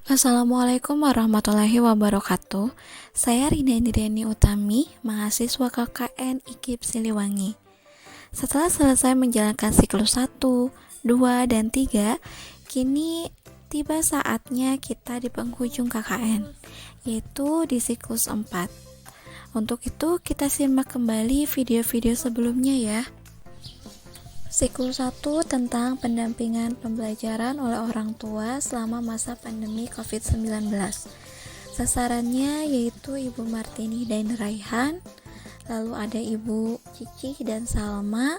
Assalamualaikum warahmatullahi wabarakatuh. Saya Rina Indriani Utami, mahasiswa KKN IKIP Siliwangi. Setelah selesai menjalankan siklus 1, 2, dan 3, kini tiba saatnya kita di penghujung KKN, yaitu di siklus 4. Untuk itu, kita simak kembali video-video sebelumnya ya. Siklus 1 tentang pendampingan pembelajaran oleh orang tua selama masa pandemi COVID-19. Sasarannya yaitu Ibu Martini dan Raihan, lalu ada Ibu Cici dan Salma,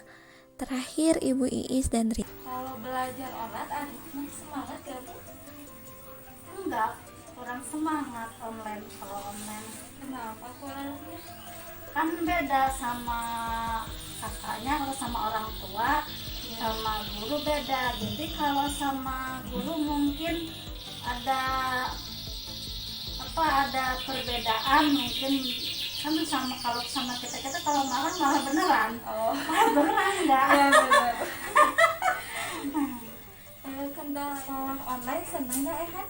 terakhir Ibu Iis dan Rita. Kalau belajar online adiknya semangat ya Bu? Enggak, kurang semangat online. Kalau online kenapa kurangnya? Kan beda sama kakaknya, kalau sama orang tua sama guru beda. Jadi kalau sama guru mungkin ada perbedaan, mungkin kan sama kalau sama kita kalau malah beneran. Malah beneran enggak? Iya benar. Kendala online seneng nggak kan?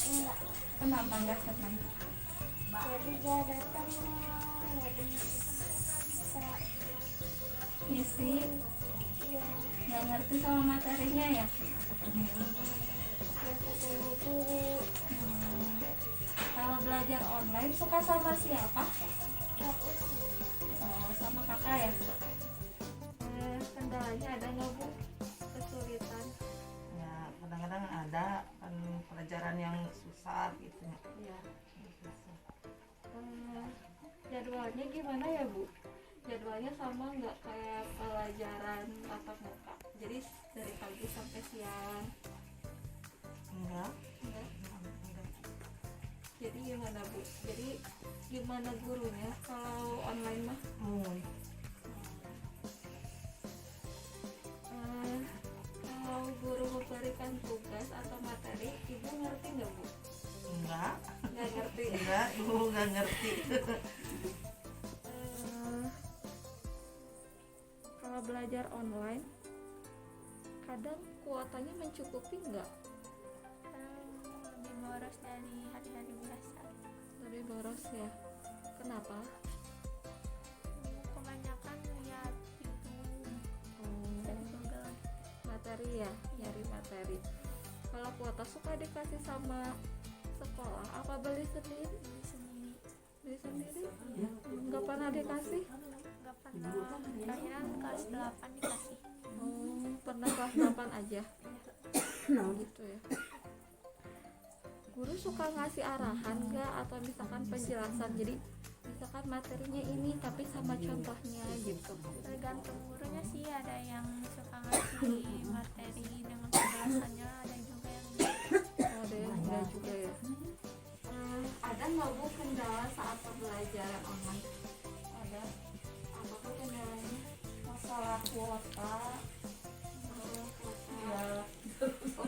Enggak, Kenapa nggak seneng? jadi gak datang, nggak bisa. Ngisi Iya, nggak ngerti sama materinya ya? nggak ketemu guru. Kalau belajar online suka sama siapa? Aku Sama kakak ya? Kendalanya ada nggak Bu? Kesulitan? Ya kadang-kadang ada kan pelajaran yang susah gitu. Iya. Jadwalnya gimana ya Bu? Jadwalnya sama nggak kayak pelajaran tatap muka? Jadi dari pagi sampai siang? Enggak. Enggak. Jadi gimana Bu? Jadi gimana gurunya kalau online mah? Kalau guru memberikan tugas atau materi, Ibu ngerti nggak Bu? Enggak. Nggak ngerti. Enggak, ibu enggak ngerti. Kalau belajar online, kadang kuotanya mencukupi nggak? lebih boros dari hari-hari biasa. Lebih boros ya. Kenapa? Kebanyakan lihat YouTube dan Google. Materi ya, nyari materi. Kalau kuota suka dikasih sama sekolah, apa beli sendiri? Beli sendiri, Beli sendiri? Nggak pernah dikasih? nggak pernah. Terakhir kelas 8 dikasih. Pernah kelas 8 aja. Gitu ya. Guru suka ngasih arahan nggak atau misalkan penjelasan, jadi misalkan materinya ini tapi sama contohnya gitu. Tergantung gurunya sih, ada yang suka ngasih materi dengan penjelasannya, ada juga yang enggak. Ada yang enggak juga ya. Ada nggak Bu kendala saat pembelajaran online? Ada. Apa kendalanya? Masalah kuota. Ya.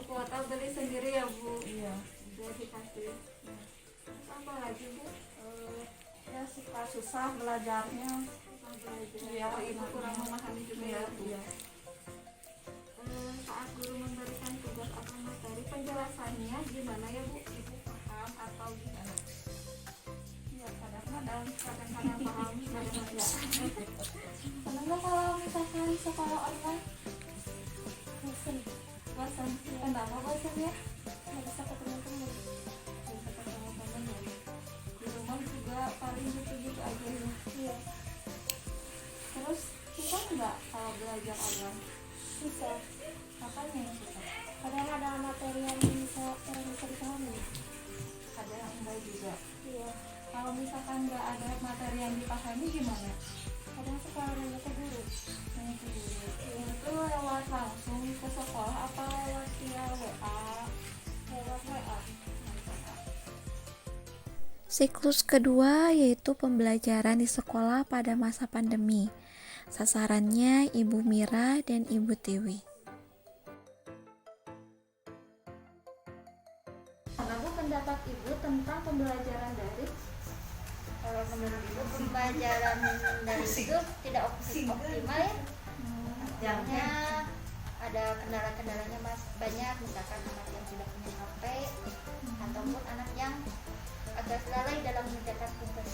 Kuota beli sendiri ya Bu? Iya. Udah dikasih. Terus apa lagi Bu? Ya suka susah belajarnya. Iya, Ibu kurang memahami juga ya Bu. Iya. Saat guru memberikan tugas atau materi, penjelasannya gimana ya Bu? Ibu paham atau gimana? Ya kadang-kadang paham, kadang enggak. Seneng nggak kalau misalkan sekolah online? Bosen, Bosan? Kenapa bosan ya? nggak bisa ketemu teman. Bisa ketemu temen ya. Di rumah juga paling gitu-gitu aja ya. Iya, Terus susah nggak kalau belajar online? susah. Apanya yang susah? Kadang ada materi yang kurang bisa dipahami. Ada yang enggak juga. Iya, Kalau misalkan nggak ada materi yang dipahami gimana? kadang suka nanya ke guru. Nanya ke guru. Itu lewat langsung ke sekolah apa lewat via WA? Lewat WA. Siklus kedua yaitu pembelajaran di sekolah pada masa pandemi. Sasarannya Ibu Mira dan Ibu Tiwi. Apa pendapat Ibu tentang pembelajaran daring? Kalau menurut ibu pembelajaran dari itu tidak optimal ya. Soalnya ada kendala-kendalanya mas banyak, misalkan anak yang tidak punya HP tugas lalai dalam mencatat tugas.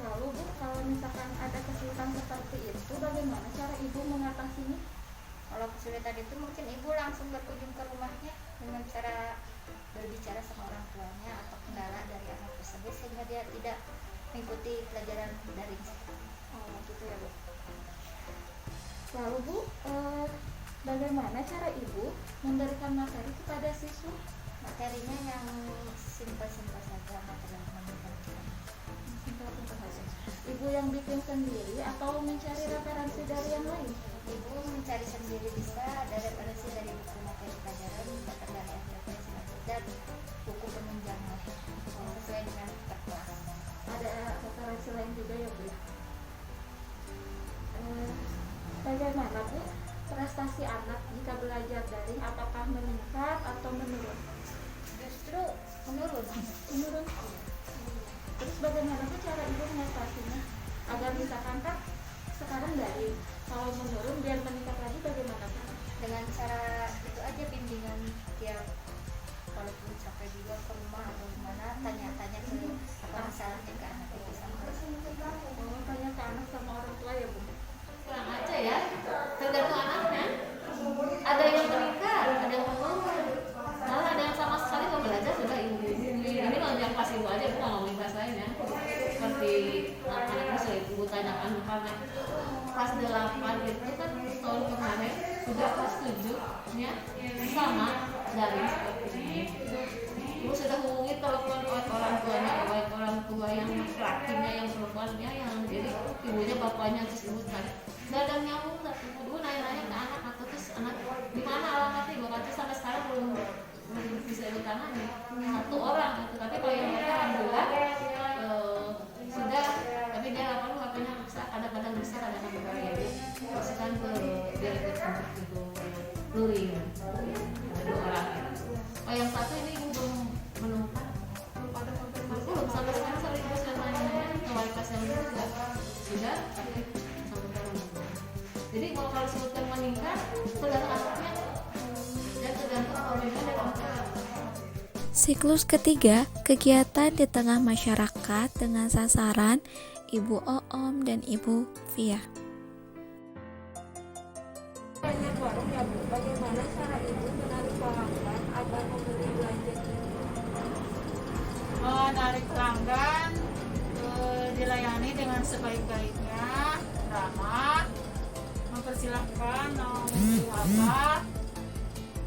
Lalu Bu, kalau misalkan ada kesulitan seperti itu, bagaimana cara Ibu mengatasinya? Kalau kesulitan itu mungkin ibu langsung berkunjung ke rumahnya dengan cara berbicara sama orang tuanya atau kendala dari anak tersebut sehingga dia tidak mengikuti pelajaran daring. Oh gitu ya Bu. Lalu Bu, bagaimana cara Ibu memberikan materi kepada siswa? Materinya yang simpel-simpel saja, materi yang menyenangkan. Simpel-simpel saja. Ibu yang bikin sendiri atau mencari referensi dari yang lain? Ibu mencari sendiri bisa, ada referensi dari buku materi pelajaran, bahkan dari referensi dan buku penunjang yang sesuai dengan per kelas. Ada referensi lain juga ya Bu? Bagaimana Bu prestasi anak jika belajar daring, apakah meningkat atau menurun? Justru menurun. Menurun. Terus bagaimana Bu cara Ibu mengatasinya agar misalkan kan sekarang daring, kalau menurun biar meningkat lagi bagaimana Bu? Dengan cara itu aja, bimbingan tiap walaupun capek juga ke rumah atau gimana, tanya-tanya ke apa masalahnya ke anak itu sama. Oh, tanya ke anak sama orang tua ya Bu? Kurang aja ya, tergantung anaknya. Ada yang meningkat, ada yang menurun, malah ada yang sama sekali nggak belajar sudah ibu. Ini kalau yang pas ibu aja, aku nggak ngomongin kelas lain ya. Seperti anak bisa ibu tanyakan karena kelas 8 itu kan tahun kemarin sudah kelas 7 ya, sama dari seperti ini. Ibu sudah hubungi telepon orang tuanya, baik orang tua yang laki-lakinya, yang perempuannya, yang jadi ibunya bapaknya, terus ibu tanya, nggak ada nyambung, ibu nanya-nanya ke anak atau terus anak di mana alamatnya, ibu kata sampai sekarang belum bisa ibu tangani satu orang gitu. Tapi kalau yang mereka alhamdulillah sudah, tapi dia lapor katanya bisa, kadang-kadang bisa, kadang-kadang enggak ya, masukkan ke direktur untuk ibu luring, ada 2 orang. Oh yang satu ini ibu belum menemukan, belum ada konfirmasi, belum sampai sekarang. Soal ibu sudah nanya ke wali kelas yang dulu sudah, tapi sampai sekarang belum. Jadi kalau sebutkan meningkat tergantung anaknya dan tergantung komitmen dari orang tua. Siklus ketiga, kegiatan di tengah masyarakat dengan sasaran Ibu Oom dan Ibu Via. Banyak warung ya Bu, bagaimana cara Ibu menarik pelanggan agar membeli belanja kita? Menarik pelanggan dilayani dengan sebaik-baiknya, ramah, mempersilahkan mau apa,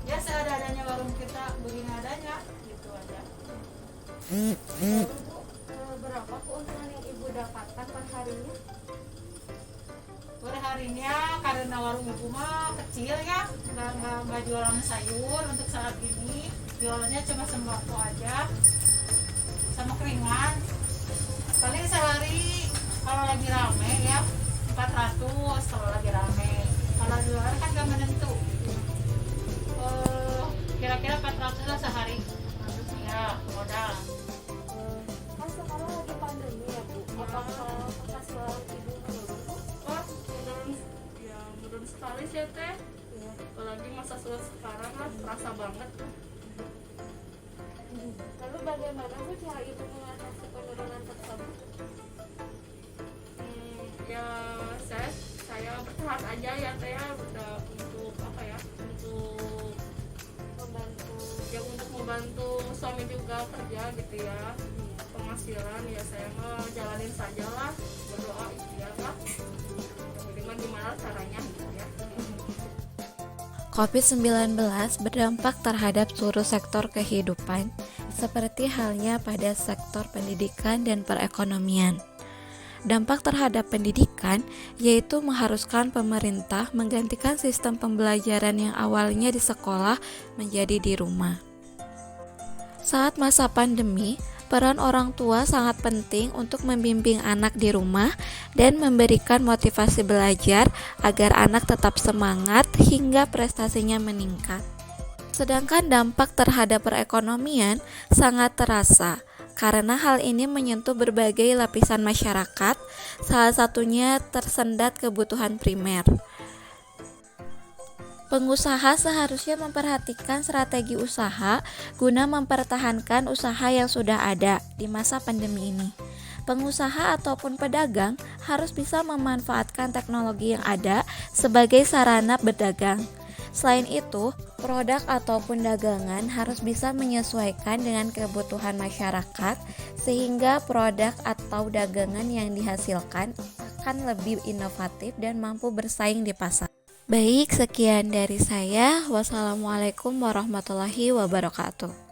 ya seadanya warung kita begini adanya, gitu aja. Lalu Bu, berapa keuntungan yang Ibu dapatkan per harinya? Per harinya karena warung ibu mah kecil ya, nggak jualan sayur untuk saat ini, jualannya cuma sembako aja sama keringan. Paling sehari kalau lagi rame ya 400 kalau lagi rame. Kalau di luar kan gak menentu. Kira-kira 400 lah sehari. Ya modal. Kan sekarang lagi pandemi ya Bu, apakah penghasilan Ibu menurun Bu? Menurun sekali sih teh, apalagi masa sulit sekarang kan terasa banget. Lalu bagaimana Bu cara Ibu mengatasi penurunan tersebut? Ya saya bertahan aja ya teh ya, udah untuk apa ya, untuk Membantu yang untuk membantu suami juga kerja gitu ya, penghasilan ya saya mah jalanin saja lah, berdoa ikhtiar lah, minimal gimana caranya gitu ya. COVID-19 berdampak terhadap seluruh sektor kehidupan, seperti halnya pada sektor pendidikan dan perekonomian. Dampak terhadap pendidikan yaitu mengharuskan pemerintah menggantikan sistem pembelajaran yang awalnya di sekolah menjadi di rumah. Saat masa pandemi, peran orang tua sangat penting untuk membimbing anak di rumah dan memberikan motivasi belajar agar anak tetap semangat hingga prestasinya meningkat. Sedangkan dampak terhadap perekonomian sangat terasa karena hal ini menyentuh berbagai lapisan masyarakat, salah satunya tersendat kebutuhan primer. Pengusaha seharusnya memperhatikan strategi usaha guna mempertahankan usaha yang sudah ada di masa pandemi ini. Pengusaha ataupun pedagang harus bisa memanfaatkan teknologi yang ada sebagai sarana berdagang. Selain itu, produk ataupun dagangan harus bisa menyesuaikan dengan kebutuhan masyarakat sehingga produk atau dagangan yang dihasilkan akan lebih inovatif dan mampu bersaing di pasar. Baik, sekian dari saya. Wassalamualaikum warahmatullahi wabarakatuh.